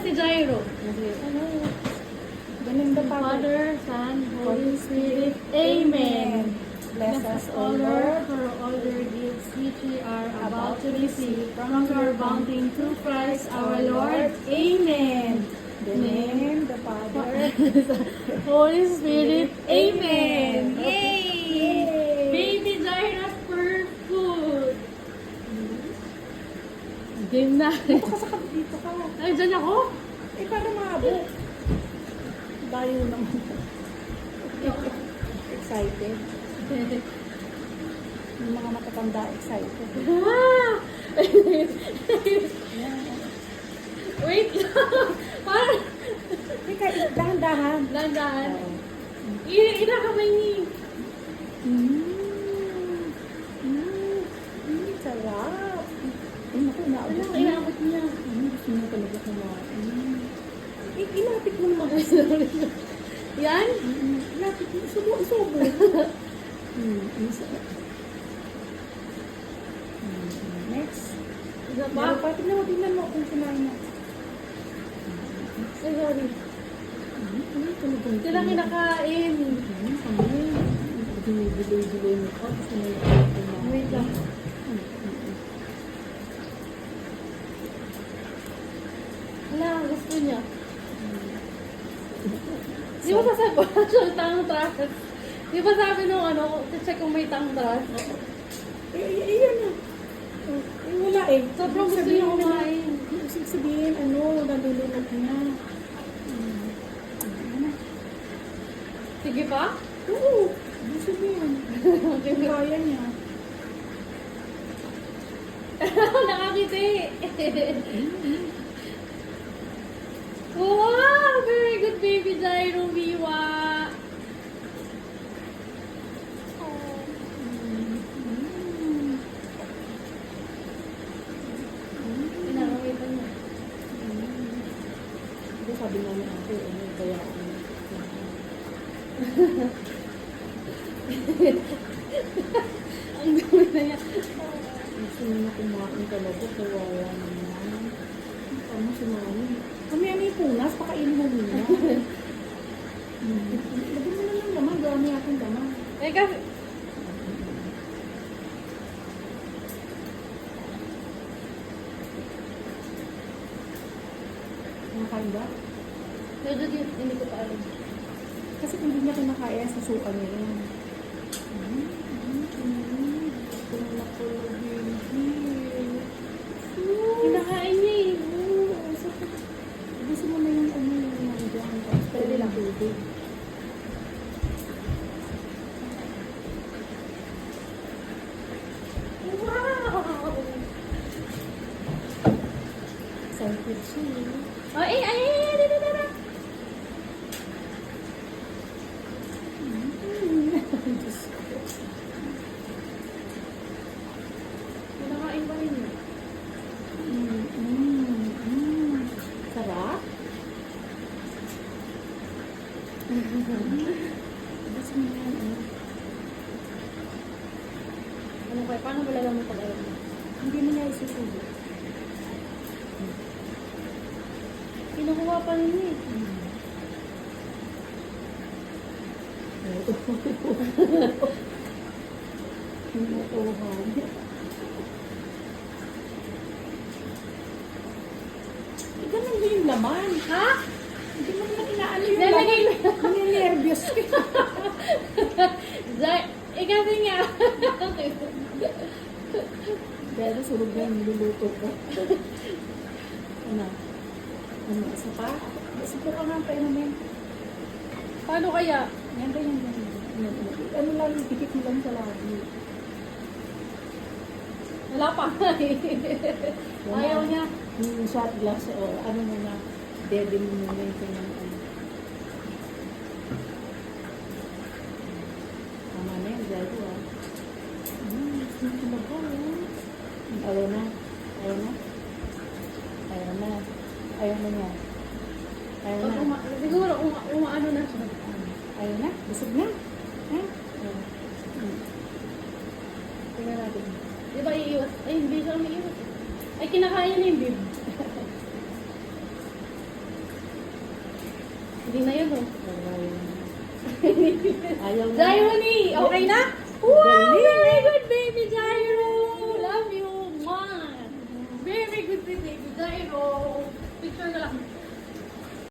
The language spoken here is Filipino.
si Jairo. Ano? Ganun ba pa? Father, Son, Holy Spirit. Amen. Bless us, O Lord, for all your gifts which we are about to receive from your bounty through Christ our Lord. Amen. the name, the Father, Holy Spirit. Amen. Yay! Yay! Baby Jairo for food. Game na. Dito ka sa kapit, dito ka. Ay, dyan ako? Eh, paano maabot? Dayo naman. Excited. Yung mga matatanda, excited. Ah! Wait lang. Parang Teka, dahan-dahan. dandan. Oo. Inakamay ni. Sarap. Ay, naku, naabot Ano, niya. inabot niya. Gusto niya talaga kumain. Ilapit mo naman. Yan? Ilapit mo. Subo. Ang sarap. Next. Isa pa? Meron pa. Tingnan mo kung kumain na. Ay, sorry. Talagang Sila kinakain. Kami. Dinubuloy-buloy mo ko. Gusto na yung Wait lang. Wala, gusto niya. Di ba sasabi siya tang trust? Di ba sabi nung ano, check kung may tang trust? Iyan na. Wala eh. Sobrang gusto niya kumain. Ibig sabihin, nalulunod niya. Sige pa? Oo. Ibig sabihin. Kaya niya. Nakakiti. Wow! Very good baby Jairo Miwa. Pinakamitan niya. Ito sabi namin ako, kaya Ang dami na niya. gusto niya kumain talaga, kawala naman. Ano si mami? Kami ano yung punas, pakainin mo muna. Lagyan mo na lang naman, gawin niya akong daman. Eh kasi, Kumakain ba? medyo hindi ko pa alam. Kasi kung hindi niya kinakain, susukan niya yan. Kinakain niya eh. Gusto mo na yung yung nandiyan. Pwede lang tubig. Wow! Excited siya. Oh, dito. Diyos ko. Kinakain pa rin niya. Sarap? Gusto mo yan, Ano kaya, paano ba lagyan mo pag-alam mo? Hindi mo niya isusubo. Kinukuha pa rin niya eh. Tinutuhan. Ganun din yung laman. Ha? Hindi mo naman inaano yung Lalagay laman. Naninervyos ka. Kasi nga. Pero surog na yung niluluto ko. Ano? Isa pa? Isa pa nga pa naman. Paano kaya? Yan ba yan? Ano lang, dikit mo lang sa labi. Wala pa. Ayaw niya. Yung shot glass o ano mo na, dede mo muna yung kanyang ano. Tama na yan, dahil ko ah. Gusto na ba? Ayaw na. Ayaw na. Ayaw na. Ayaw na niya. Ayaw na. Siguro, umaano na siya. Ayaw na. Busog na. Ha? Tingnan natin. Di ba iiwas? Ay, hindi siya umiiwas. Ay, kinakain niya yung bib. Hindi na yun, oh. Ayaw na. Jyrony! Okay na? Wow! Very good, baby Gyro! Love you! Mwah! Very good, baby Gyro! Picture ka lang.